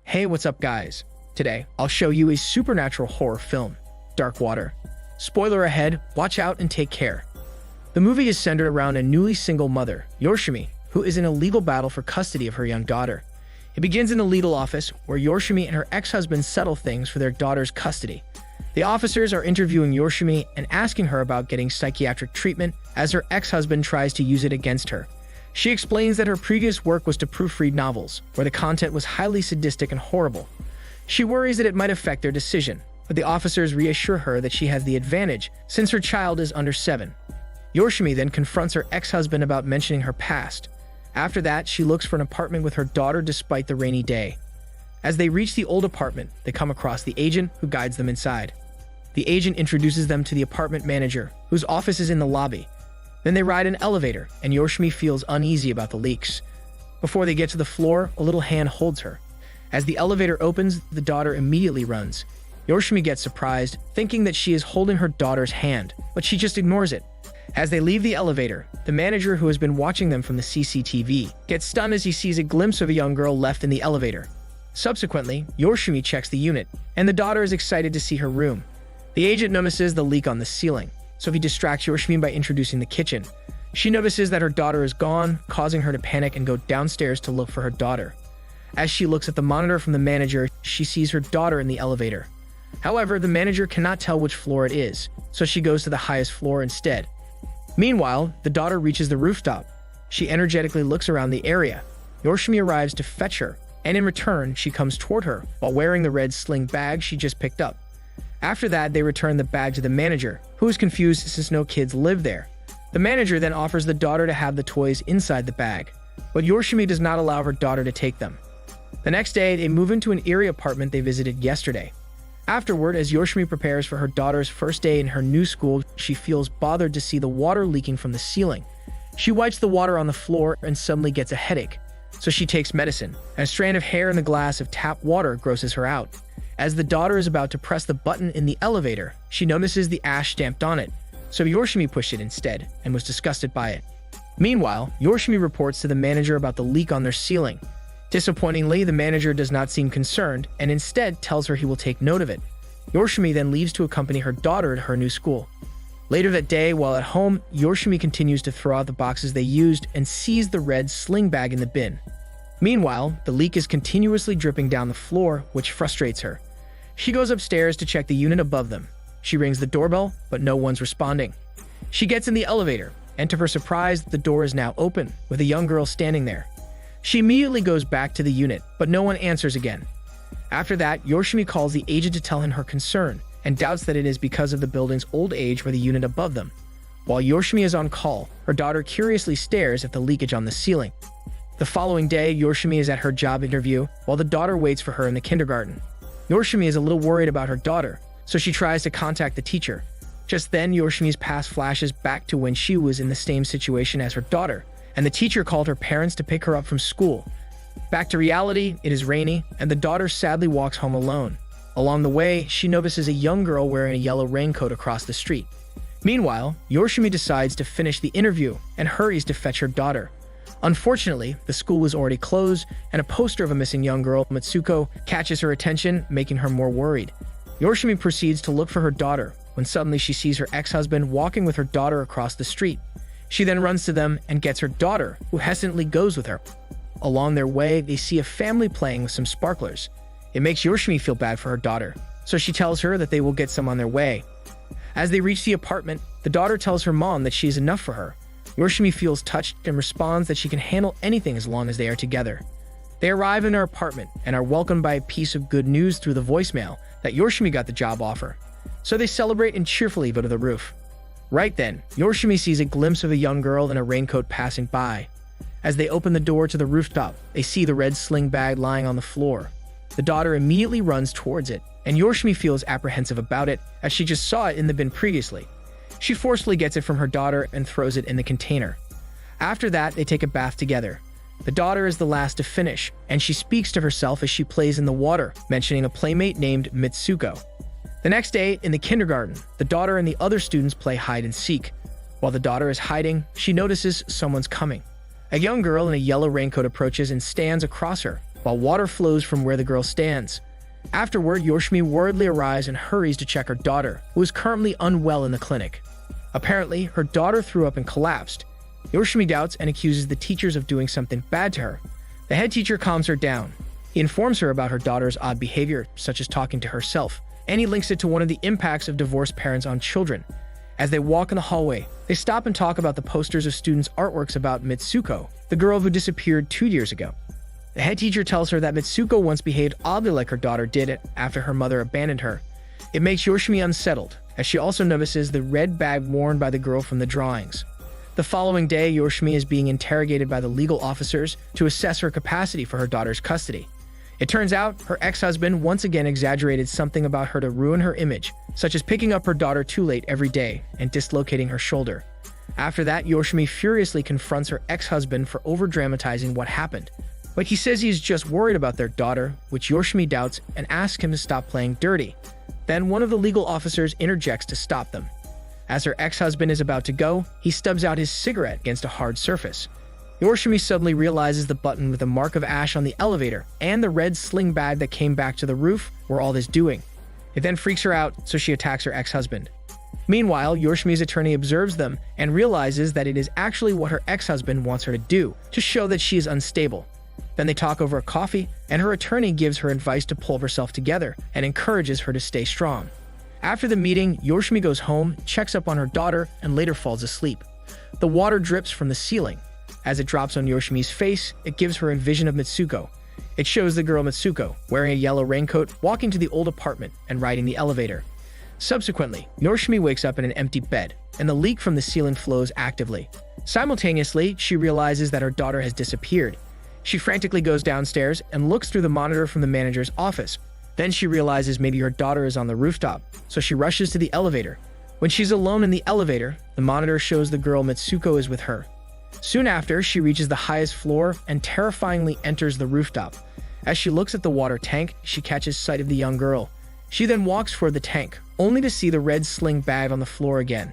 Hey, what's up guys? Today, I'll show you a supernatural horror film, Dark Water. Spoiler ahead, watch out and take care. The movie is centered around a newly single mother, Yoshimi, who is in a legal battle for custody of her young daughter. It begins in a legal office where Yoshimi and her ex-husband settle things for their daughter's custody. The officers are interviewing Yoshimi and asking her about getting psychiatric treatment as her ex-husband tries to use it against her. She explains that her previous work was to proofread novels, where the content was highly sadistic and horrible. She worries that it might affect their decision, but the officers reassure her that she has the advantage since her child is under 7. Yoshimi then confronts her ex-husband about mentioning her past. After that, she looks for an apartment with her daughter despite the rainy day. As they reach the old apartment, they come across the agent who guides them inside. The agent introduces them to the apartment manager, whose office is in the lobby. Then they ride an elevator, and Yoshimi feels uneasy about the leaks. Before they get to the floor, a little hand holds her. As the elevator opens, the daughter immediately runs. Yoshimi gets surprised, thinking that she is holding her daughter's hand, but she just ignores it. As they leave the elevator, the manager who has been watching them from the CCTV gets stunned as he sees a glimpse of a young girl left in the elevator. Subsequently, Yoshimi checks the unit, and the daughter is excited to see her room. The agent notices the leak on the ceiling, so he distracts Yoshimi by introducing the kitchen. She notices that her daughter is gone, causing her to panic and go downstairs to look for her daughter. As she looks at the monitor from the manager, she sees her daughter in the elevator. However, the manager cannot tell which floor it is, so she goes to the highest floor instead. Meanwhile, the daughter reaches the rooftop. She energetically looks around the area. Yoshimi arrives to fetch her, and in return, she comes toward her while wearing the red sling bag she just picked up. After that, they return the bag to the manager, who is confused since no kids live there. The manager then offers the daughter to have the toys inside the bag, but Yoshimi does not allow her daughter to take them. The next day, they move into an eerie apartment they visited yesterday. Afterward, as Yoshimi prepares for her daughter's first day in her new school, she feels bothered to see the water leaking from the ceiling. She wipes the water on the floor and suddenly gets a headache, so she takes medicine. A strand of hair in the glass of tap water grosses her out. As the daughter is about to press the button in the elevator, she notices the ash stamped on it, so Yoshimi pushed it instead and was disgusted by it. Meanwhile, Yoshimi reports to the manager about the leak on their ceiling. Disappointingly, the manager does not seem concerned and instead tells her he will take note of it. Yoshimi then leaves to accompany her daughter to her new school. Later that day, while at home, Yoshimi continues to throw out the boxes they used and sees the red sling bag in the bin. Meanwhile, the leak is continuously dripping down the floor, which frustrates her. She goes upstairs to check the unit above them. She rings the doorbell, but no one's responding. She gets in the elevator, and to her surprise, the door is now open, with a young girl standing there. She immediately goes back to the unit, but no one answers again. After that, Yoshimi calls the agent to tell him her concern, and doubts that it is because of the building's old age or the unit above them. While Yoshimi is on call, her daughter curiously stares at the leakage on the ceiling. The following day, Yoshimi is at her job interview, while the daughter waits for her in the kindergarten. Yoshimi is a little worried about her daughter, so she tries to contact the teacher. Just then, Yoshimi's past flashes back to when she was in the same situation as her daughter, and the teacher called her parents to pick her up from school. Back to reality, it is rainy, and the daughter sadly walks home alone. Along the way, she notices a young girl wearing a yellow raincoat across the street. Meanwhile, Yoshimi decides to finish the interview and hurries to fetch her daughter. Unfortunately, the school was already closed, and a poster of a missing young girl, Mitsuko, catches her attention, making her more worried. Yoshimi proceeds to look for her daughter, when suddenly she sees her ex-husband walking with her daughter across the street. She then runs to them and gets her daughter, who hesitantly goes with her. Along their way, they see a family playing with some sparklers. It makes Yoshimi feel bad for her daughter, so she tells her that they will get some on their way. As they reach the apartment, the daughter tells her mom that she is enough for her. Yoshimi feels touched and responds that she can handle anything as long as they are together. They arrive in her apartment and are welcomed by a piece of good news through the voicemail that Yoshimi got the job offer. So they celebrate and cheerfully go to the roof. Right then, Yoshimi sees a glimpse of a young girl in a raincoat passing by. As they open the door to the rooftop, they see the red sling bag lying on the floor. The daughter immediately runs towards it, and Yoshimi feels apprehensive about it as she just saw it in the bin previously. She forcefully gets it from her daughter and throws it in the container. After that, they take a bath together. The daughter is the last to finish, and she speaks to herself as she plays in the water, mentioning a playmate named Mitsuko. The next day, in the kindergarten, the daughter and the other students play hide and seek. While the daughter is hiding, she notices someone's coming. A young girl in a yellow raincoat approaches and stands across her, while water flows from where the girl stands. Afterward, Yoshimi worriedly arrives and hurries to check her daughter, who is currently unwell in the clinic. Apparently, her daughter threw up and collapsed. Yoshimi doubts and accuses the teachers of doing something bad to her. The head teacher calms her down. He informs her about her daughter's odd behavior, such as talking to herself, and he links it to one of the impacts of divorced parents on children. As they walk in the hallway, they stop and talk about the posters of students' artworks about Mitsuko, the girl who disappeared 2 years ago. The head teacher tells her that Mitsuko once behaved oddly like her daughter did after her mother abandoned her. It makes Yoshimi unsettled, as she also notices the red bag worn by the girl from the drawings. The following day, Yoshimi is being interrogated by the legal officers to assess her capacity for her daughter's custody. It turns out her ex-husband once again exaggerated something about her to ruin her image, such as picking up her daughter too late every day and dislocating her shoulder. After that, Yoshimi furiously confronts her ex-husband for over-dramatizing what happened. But he says he is just worried about their daughter, which Yoshimi doubts and asks him to stop playing dirty. Then one of the legal officers interjects to stop them. As her ex-husband is about to go, he stubs out his cigarette against a hard surface. Yoshimi suddenly realizes the button with a mark of ash on the elevator and the red sling bag that came back to the roof were all this doing. It then freaks her out, so she attacks her ex-husband. Meanwhile, Yoshimi's attorney observes them and realizes that it is actually what her ex-husband wants her to do, to show that she is unstable. Then they talk over a coffee, and her attorney gives her advice to pull herself together and encourages her to stay strong. After the meeting, Yoshimi goes home, checks up on her daughter, and later falls asleep. The water drips from the ceiling. As it drops on Yoshimi's face, it gives her a vision of Mitsuko. It shows the girl Mitsuko, wearing a yellow raincoat, walking to the old apartment and riding the elevator. Subsequently, Yoshimi wakes up in an empty bed, and the leak from the ceiling flows actively. Simultaneously, she realizes that her daughter has disappeared. She frantically goes downstairs and looks through the monitor from the manager's office. Then she realizes maybe her daughter is on the rooftop, so she rushes to the elevator. When she's alone in the elevator, the monitor shows the girl Mitsuko is with her. Soon after, she reaches the highest floor and terrifyingly enters the rooftop. As she looks at the water tank, she catches sight of the young girl. She then walks toward the tank, only to see the red sling bag on the floor again.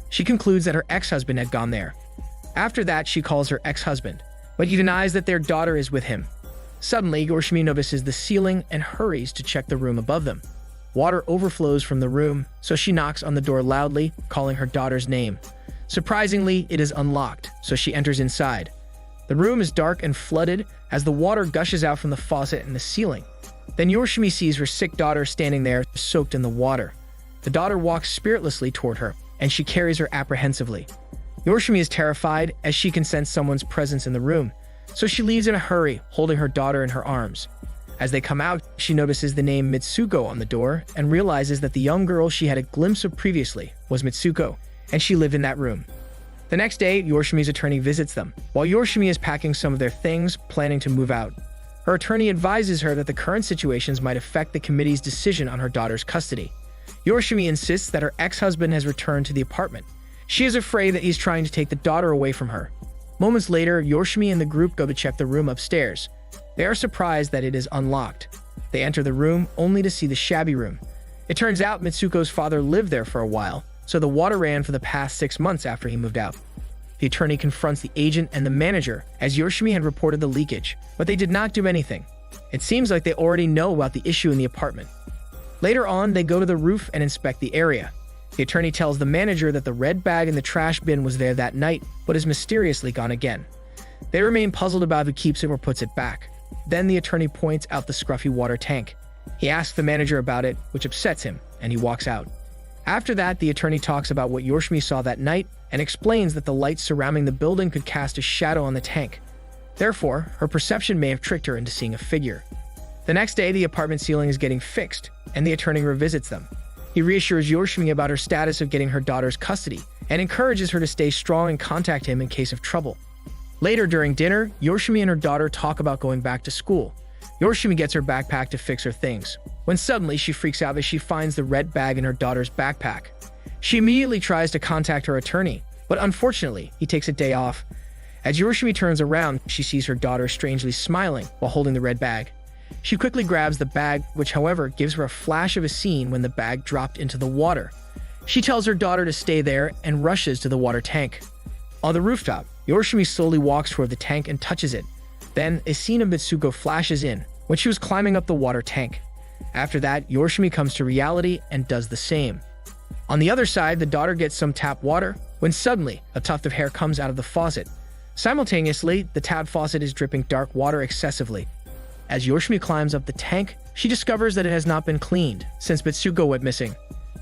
She concludes that her ex-husband had gone there. After that, she calls her ex-husband, but he denies that their daughter is with him. Suddenly, Yoshimi notices the ceiling and hurries to check the room above them. Water overflows from the room, so she knocks on the door loudly, calling her daughter's name. Surprisingly, it is unlocked, so she enters inside. The room is dark and flooded as the water gushes out from the faucet in the ceiling. Then Yoshimi sees her sick daughter standing there, soaked in the water. The daughter walks spiritlessly toward her, and she carries her apprehensively. Yoshimi is terrified as she can sense someone's presence in the room, so she leaves in a hurry, holding her daughter in her arms. As they come out, she notices the name Mitsuko on the door and realizes that the young girl she had a glimpse of previously was Mitsuko, and she lived in that room. The next day, Yoshimi's attorney visits them, while Yoshimi is packing some of their things, planning to move out. Her attorney advises her that the current situations might affect the committee's decision on her daughter's custody. Yoshimi insists that her ex-husband has returned to the apartment. She is afraid that he's trying to take the daughter away from her. Moments later, Yoshimi and the group go to check the room upstairs. They are surprised that it is unlocked. They enter the room only to see the shabby room. It turns out Mitsuko's father lived there for a while, so the water ran for the past 6 months after he moved out. The attorney confronts the agent and the manager as Yoshimi had reported the leakage, but they did not do anything. It seems like they already know about the issue in the apartment. Later on, they go to the roof and inspect the area. The attorney tells the manager that the red bag in the trash bin was there that night, but is mysteriously gone again. They remain puzzled about who keeps it or puts it back. Then the attorney points out the scruffy water tank. He asks the manager about it, which upsets him, and he walks out. After that, the attorney talks about what Yoshimi saw that night and explains that the lights surrounding the building could cast a shadow on the tank. Therefore, her perception may have tricked her into seeing a figure. The next day, the apartment ceiling is getting fixed, and the attorney revisits them. He reassures Yoshimi about her status of getting her daughter's custody and encourages her to stay strong and contact him in case of trouble. Later during dinner, Yoshimi and her daughter talk about going back to school. Yoshimi gets her backpack to fix her things, when suddenly she freaks out as she finds the red bag in her daughter's backpack. She immediately tries to contact her attorney, but unfortunately, he takes a day off. As Yoshimi turns around, she sees her daughter strangely smiling while holding the red bag. She quickly grabs the bag, which however gives her a flash of a scene when the bag dropped into the water. She tells her daughter to stay there and rushes to the water tank. On the rooftop, Yoshimi slowly walks toward the tank and touches it. Then, a scene of Mitsuko flashes in when she was climbing up the water tank. After that, Yoshimi comes to reality and does the same. On the other side, the daughter gets some tap water when suddenly a tuft of hair comes out of the faucet. Simultaneously, the tap faucet is dripping dark water excessively. As Yoshimi climbs up the tank, she discovers that it has not been cleaned since Mitsuko went missing.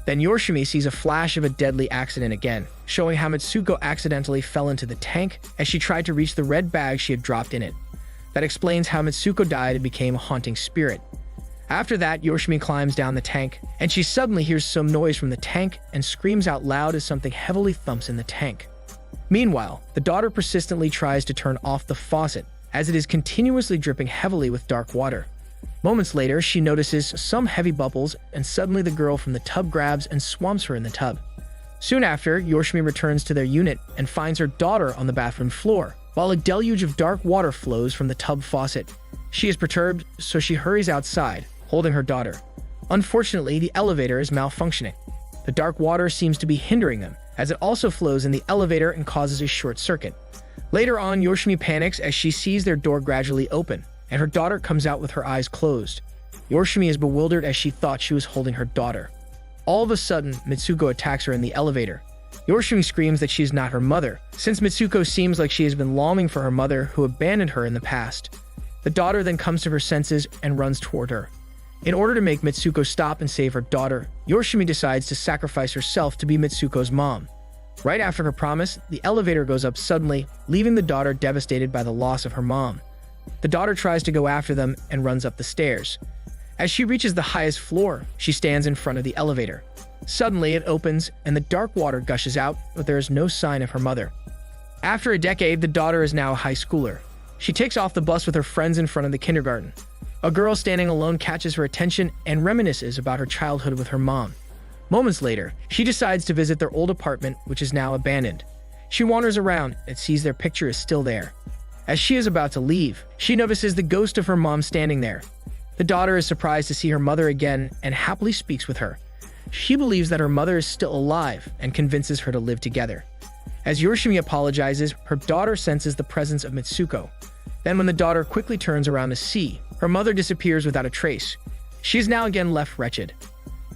Then Yoshimi sees a flash of a deadly accident again, showing how Mitsuko accidentally fell into the tank as she tried to reach the red bag she had dropped in it. That explains how Mitsuko died and became a haunting spirit. After that, Yoshimi climbs down the tank, and she suddenly hears some noise from the tank and screams out loud as something heavily thumps in the tank. Meanwhile, the daughter persistently tries to turn off the faucet, as it is continuously dripping heavily with dark water. Moments later, she notices some heavy bubbles, and suddenly the girl from the tub grabs and swamps her in the tub. Soon after, Yoshimi returns to their unit and finds her daughter on the bathroom floor, while a deluge of dark water flows from the tub faucet. She is perturbed, so she hurries outside, holding her daughter. Unfortunately, the elevator is malfunctioning. The dark water seems to be hindering them, as it also flows in the elevator and causes a short circuit. Later on, Yoshimi panics as she sees their door gradually open, and her daughter comes out with her eyes closed. Yoshimi is bewildered as she thought she was holding her daughter. All of a sudden, Mitsuko attacks her in the elevator. Yoshimi screams that she is not her mother, since Mitsuko seems like she has been longing for her mother who abandoned her in the past. The daughter then comes to her senses and runs toward her. In order to make Mitsuko stop and save her daughter, Yoshimi decides to sacrifice herself to be Mitsuko's mom. Right after her promise, the elevator goes up suddenly, leaving the daughter devastated by the loss of her mom. The daughter tries to go after them and runs up the stairs. As she reaches the highest floor, she stands in front of the elevator. Suddenly, it opens and the dark water gushes out, but there is no sign of her mother. After a decade, the daughter is now a high schooler. She takes off the bus with her friends in front of the kindergarten. A girl standing alone catches her attention and reminisces about her childhood with her mom. Moments later, she decides to visit their old apartment, which is now abandoned. She wanders around and sees their picture is still there. As she is about to leave, she notices the ghost of her mom standing there. The daughter is surprised to see her mother again and happily speaks with her. She believes that her mother is still alive and convinces her to live together. As Yoshimi apologizes, her daughter senses the presence of Mitsuko. Then when the daughter quickly turns around to see, her mother disappears without a trace. She is now again left wretched.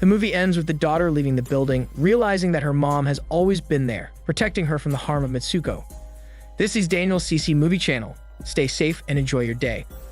The movie ends with the daughter leaving the building, realizing that her mom has always been there, protecting her from the harm of Mitsuko. This is Daniel's CC Movie Channel. Stay safe and enjoy your day.